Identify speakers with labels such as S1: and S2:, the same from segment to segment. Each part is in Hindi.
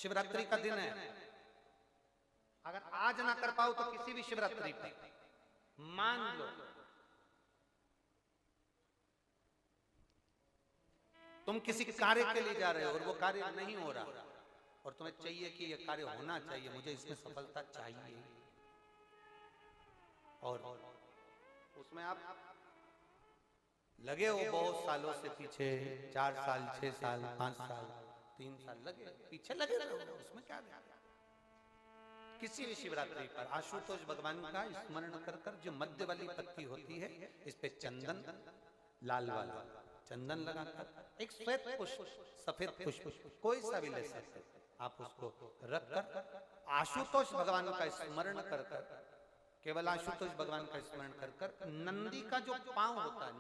S1: शिवरात्रि का दिन है, अगर आज ना कर पाओ तो किसी भी शिवरात्रि पर मान लो तुम किसी कार्य के लिए जा रहे हो और वो कार्य नहीं हो रहा और तुम्हें चाहिए कि ये कार्य होना चाहिए, मुझे इसमें सफलता चाहिए, और उसमें आप लगे हो बहुत सालों से पीछे, 4 साल 6 साल 5 साल 3 साल लगे पीछे लगे रहो, उसमें क्या है? किसी भी शिवरात्रि पर आशुतोष भगवान का स्मरण कर कर जो मध्य वाली पत्ती होती है इस पे चंदन, लाल वाला चंदन लगाकर एक श्वेत पुष्प, सफेद पुष्प कोई सा भी ले सकते, आप उसको रख कर आशुतोष भगवान का स्मरण कर कर, केवल आशुतोष भगवान का स्मरण कर कर नंदी का जो पांव होता है,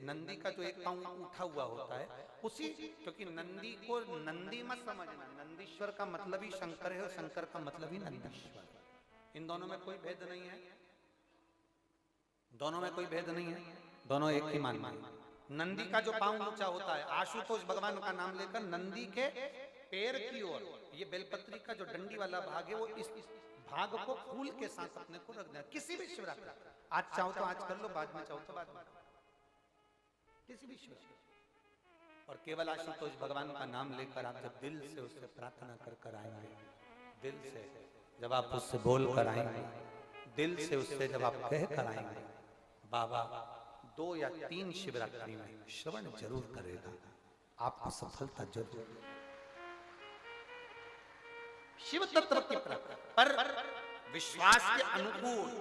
S1: नंदी का जो एक पांव उठा हुआ होता है उसी, क्योंकि नंदी को नंदी मत समझना, नंदीश्वर का मतलब ही शंकर है और शंकर का मतलब ही नंदीश्वर, इन दोनों में कोई भेद नहीं है, दोनों में कोई भेद नहीं है, दोनों एक ही मान है। नंदी का जो पांव ऊंचा होता है, आशुतोष भगवान का नाम लेकर नंदी के पैर की ओर, ये बेलपत्री का जो डंडी वाला भाग है वो इस भाग को फूल के साथ अपने को रख देना। किसी भी शिवरात्रि, आज चाहो तो आज कर लो, बाद में चाहो तो बाद में, किसी भी शिवरात्रि, और केवल आशुतोष भगवान का नाम लेकर आप जब दिल से उससे प्रार्थना कर कर आएंगे, दिल से जब आप उससे बोल कर आएंगे, दिल से उससे जब आप कह कर आएंगे, बाबा 2 या 3 शिवरात्रि में श्रवण जरूर करेगा, आपको सफलता जरूर। शिव तत्व की पर विश्वास के अनुकूल,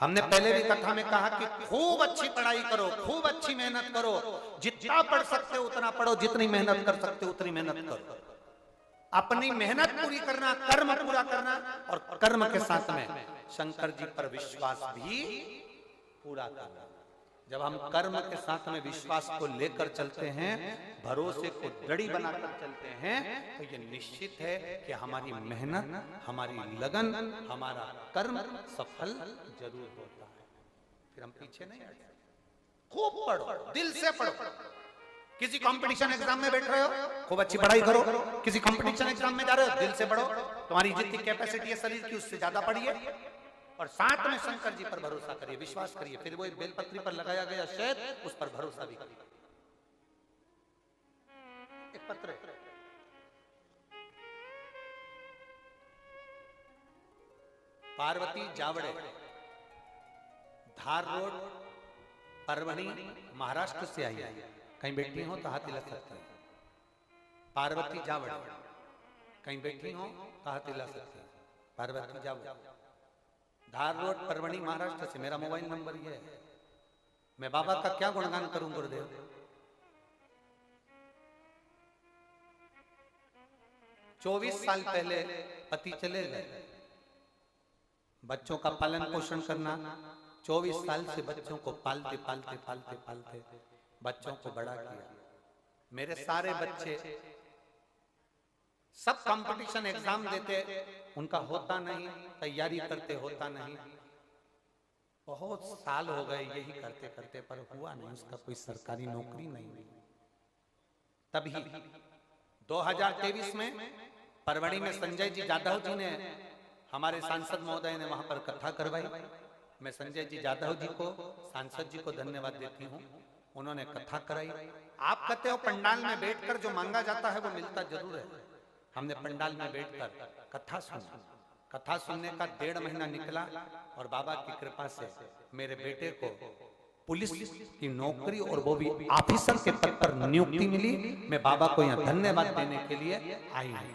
S1: हमने पहले भी कथा में कहा कि खूब अच्छी पढ़ाई करो, खूब अच्छी मेहनत करो, जितना पढ़ सकते हो उतना पढ़ो, जितनी मेहनत कर सकते हो उतनी मेहनत करो, अपनी मेहनत पूरी करना, कर्म पूरा करना, और कर्म के साथ में शंकर जी पर विश्वास भी पूरा करना। जब हम कर्म के साथ में विश्वास को लेकर चलते हैं, भरोसे को दृढ़ बनाकर चलते हैं, तो ये निश्चित है कि हमारी मेहनत, हमारी लगन, हमारा कर्म सफल जरूर होता है। फिर हम पीछे नहीं हटते। खूब पढ़ो, दिल से पढ़ो। किसी कंपटीशन एग्जाम में बैठ रहे हो, खूब अच्छी पढ़ाई करो। किसी कंपटीशन एग्जाम में जा रहे हो, दिल से पढ़ो। तुम्हारी जितनी कैपेसिटी है शरीर की उससे ज्यादा पढ़िए, और साथ में शंकर जी पर भरोसा करिए, विश्वास करिए। फिर वो बेलपत्री पर लगाया गया शहद, उस पर भरोसा भी करिए। एक पत्र है, पार्वती जावड़े, धार रोड, परभणी, महाराष्ट्र से आई है। कहीं बैठी हो तो हाथ हिला सकते हैं। पार्वती जावड़े, कहीं बैठी हो तो हाथ हिला सकते हैं। पार्वती जावड़े, धार रोड, परभणी, महाराष्ट्र से। मेरा मोबाइल नंबर ये है। मैं बाबा का क्या गुणगान करूं गुरुदेव। 24 साल पहले पति चले गए, बच्चों का पालन पोषण करना, 24 साल से बच्चों को पालते पालते पालते पालते बच्चों को बड़ा किया। मेरे सारे बच्चे सब कंपटीशन एग्जाम देते, उनका होता नहीं, तैयारी करते होता नहीं। बहुत साल हो गए यही करते करते, पर हुआ नहीं, उसका कोई सरकारी नौकरी नहीं हुई। तभी 2023 में परभणी में संजय जी जाधव जी ने, हमारे सांसद महोदय ने वहां पर कथा करवाई। मैं संजय जी जाधव जी को, सांसद जी को धन्यवाद देती हूँ, उन्होंने कथा कराई। आप कहते हो पंडाल में बैठकर जो मांगा जाता है वो मिलता जरूर है। हमने पंडाल में बैठकर कथा सुनी। कथा सुनने का 1.5 महीना निकला और बाबा की कृपा से मेरे बेटे को पुलिस की नौकरी, और वो भी ऑफिसर के पद पर नियुक्ति मिली। मैं बाबा को यहाँ धन्यवाद देने के लिए आई हूँ।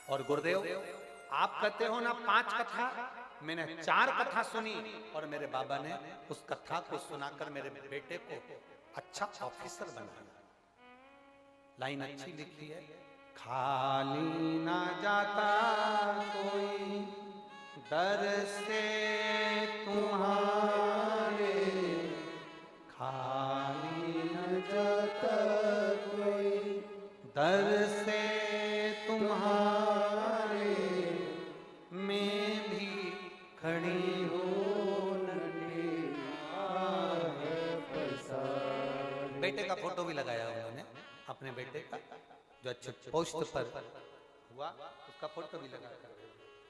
S1: और गुरुदेव, आप कहते हो ना 5 कथा, मैंने 4 कथा सुनी और मेरे बाबा ने उस कथा को सुनाकर मेरे बेटे को अच्छा ऑफिसर बनाया। लाइन अच्छी लिखी है, खाली ना जाता कोई दर से तुम्हारे, खाली न जाता कोई दर से तुम्हारे, मैं भी खड़ी हूँ बेटे का फोटो भी लगाया उन्होंने, अपने बेटे का, जो अच्छे पोस्ट पर हुआ उसका फोटो भी लगा कर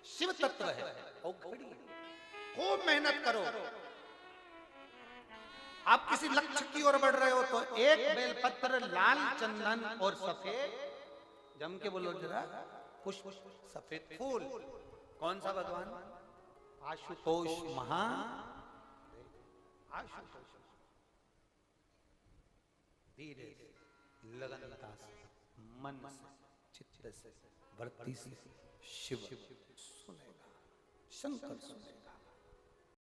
S1: शिव तत्व है और खड़ी है। खूब मेहनत करो। आप किसी लक्ष्य की ओर बढ़ रहे हो तो एक बेलपत्र, लाल चंदन और सफेद, जम के बोलो जरा, पुष्प, सफेद फूल। कौन सा भगवान? आशुतोष महा आशुतोष। धीरे से, लगनता से, मन से, चित्त से, वृत्ति से शिव सुनेगा, शंकर सुनेगा।